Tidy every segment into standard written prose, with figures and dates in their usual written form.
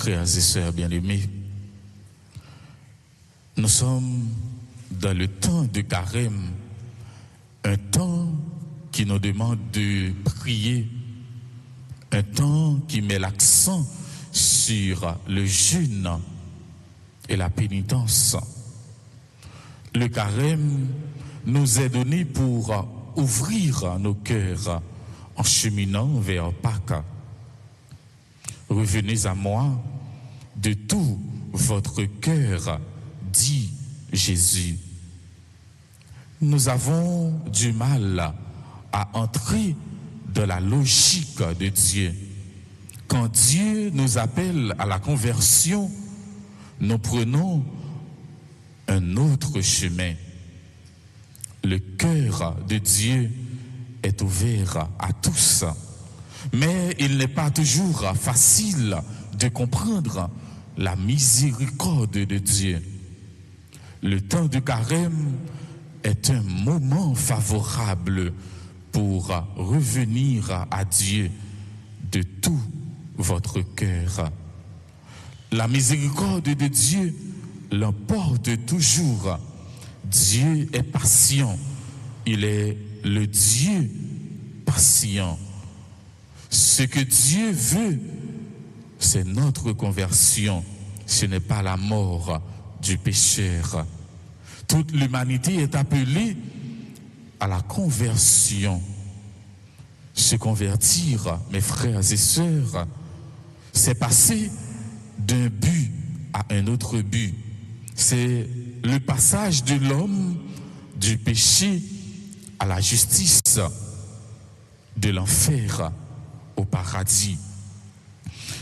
Frères et sœurs bien-aimés, nous sommes dans le temps de carême, un temps qui nous demande de prier, un temps qui met l'accent sur le jeûne et la pénitence. Le carême nous est donné pour ouvrir nos cœurs en cheminant vers Pâques. Revenez à moi de tout votre cœur, dit Jésus. Nous avons du mal à entrer dans la logique de Dieu. Quand Dieu nous appelle à la conversion, nous prenons un autre chemin. Le cœur de Dieu est ouvert à tous, mais il n'est pas toujours facile de comprendre la miséricorde de Dieu. Le temps du carême est un moment favorable pour revenir à Dieu de tout votre cœur. La miséricorde de Dieu l'emporte toujours. Dieu est patient. Il est le Dieu patient. Ce que Dieu veut, c'est notre conversion. Ce n'est pas la mort du pécheur. Toute l'humanité est appelée à la conversion. Se convertir, mes frères et sœurs, c'est passer d'un but à un autre but. C'est le passage de l'homme du péché à la justice, de l'enfer au paradis.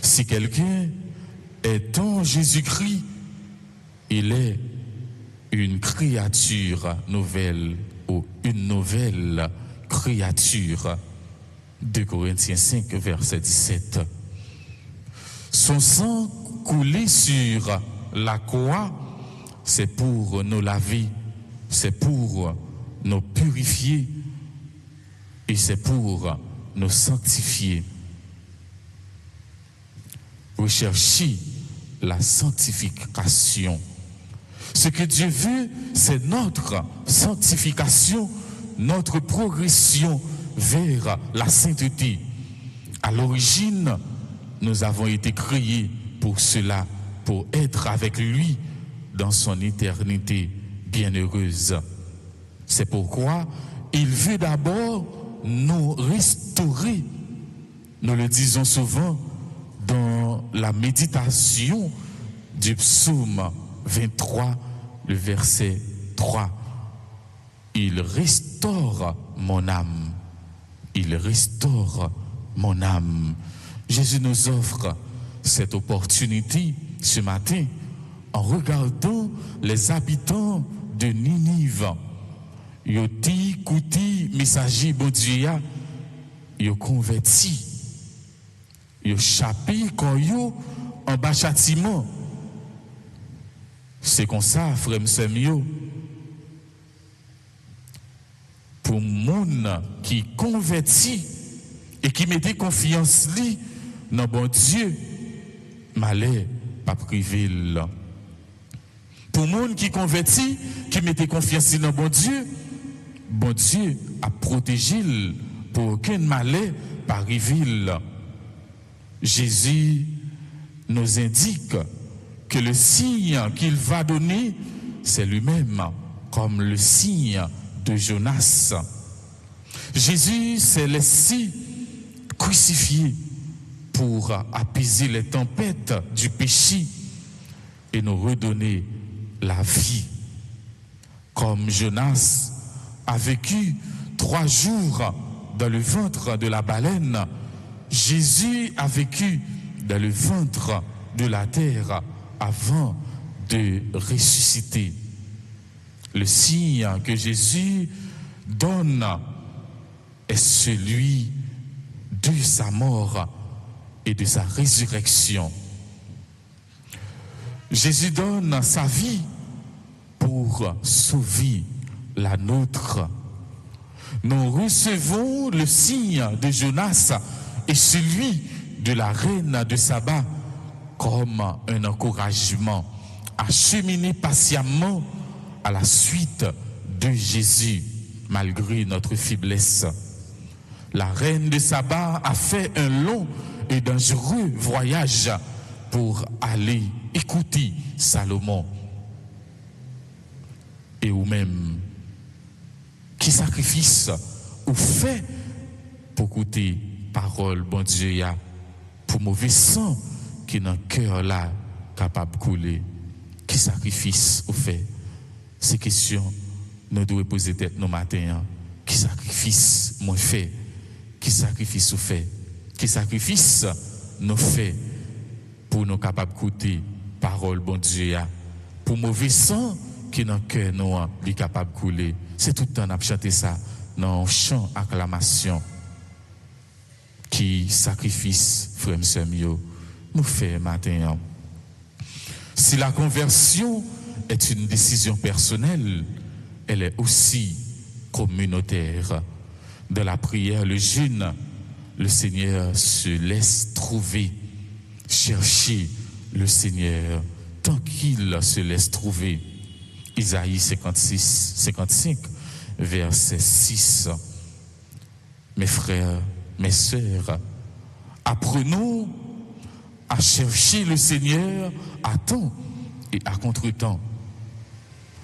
Si quelqu'un est en Jésus-Christ, il est une créature nouvelle ou une nouvelle créature. 2 Corinthiens 5, verset 17. Son sang coulé sur la croix, c'est pour nous laver, c'est pour nous purifier et c'est pour nous sanctifier. Recherchez la sanctification. Ce que Dieu veut, c'est notre sanctification, notre progression vers la sainteté. À l'origine, nous avons été créés pour cela, pour être avec lui dans son éternité bienheureuse. C'est pourquoi il veut d'abord nous restaurer. Nous le disons souvent dans la méditation du psaume 23, le verset 3. Il restaure mon âme. Il restaure mon âme. Jésus nous offre cette opportunité ce matin en regardant les habitants de Ninive. Yo ti kouti messager bon Dieu yo converti. Yo chapé kon yo en bas châtiment. C'est comme ça, frère m'sem, pour moun qui converti et qui mettait confiance li dans bon Dieu, malheur pas privé là. Pour moun qui converti, qui mettait confiance dans bon Dieu a protégé pour aucun malheur pas arrivé là. Jésus nous indique que le signe qu'il va donner, c'est lui-même, comme le signe de Jonas. Jésus s'est laissé crucifier pour apaiser les tempêtes du péché et nous redonner la vie. Comme Jonas a vécu 3 jours dans le ventre de la baleine, Jésus a vécu dans le ventre de la terre avant de ressusciter. Le signe que Jésus donne est celui de sa mort et de sa résurrection. Jésus donne sa vie pour sauver la nôtre. Nous recevons le signe de Jonas et celui de la reine de Saba comme un encouragement à cheminer patiemment à la suite de Jésus, malgré notre faiblesse. La reine de Saba a fait un long et dangereux voyage pour aller écouter Salomon. Et ou même, qui sacrifice ou fait pour écouter parole, bon Dieu, y a pour mauvais sang qui dans le cœur là capable de couler. Qui sacrifice ou fait? Ces questions nous devons poser tête nos matins. Qui sacrifice moi fait? Qui sacrifice ou fait? Qui sacrifice nous fait pour nous capables d'écouter parole, bon Dieu, pour mauvais sang qui dans le cœur nous est capable de couler. C'est tout le temps à chanter ça dans un chant acclamation. Qui sacrifice, frère Samuel, nous fait matin. Si la conversion est une décision personnelle, elle est aussi communautaire. Dans la prière, le jeûne, le Seigneur se laisse trouver, chercher le Seigneur tant qu'il se laisse trouver. Isaïe 55, verset 6. Mes frères, mes sœurs, apprenons à chercher le Seigneur à temps et à contre-temps.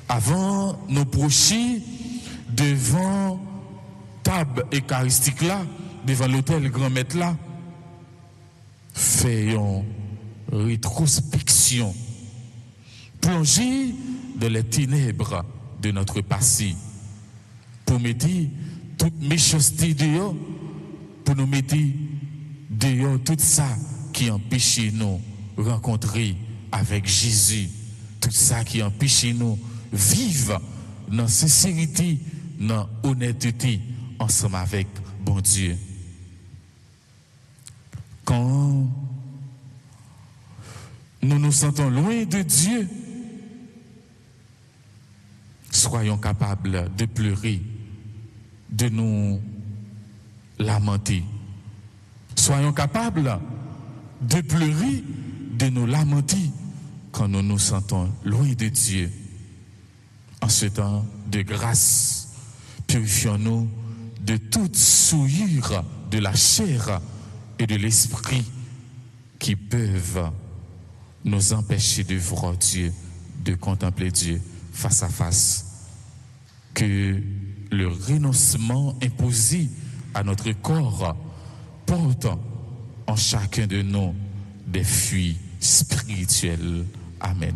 Avant nos prochers, devant table eucharistique là, devant l'autel grand maître là, faisons rétrospection, plongez dans les ténèbres de notre passé, pour mettre toute méchanceté dehors, pour nous mettre dehors tout ça qui empêche nous rencontrer avec Jésus, tout ça qui empêche nous vivre dans sincérité, dans honnêteté, ensemble avec bon Dieu. Quand nous nous sentons loin de Dieu, soyons capables de pleurer, de nous lamenter. Soyons capables de pleurer, de nous lamenter quand nous nous sentons loin de Dieu. En ce temps de grâce, purifions-nous de toute souillure de la chair et de l'esprit qui peuvent nous empêcher de voir Dieu, de contempler Dieu face à face. Que le renoncement imposé à notre corps porte en chacun de nous des fruits spirituels. Amen.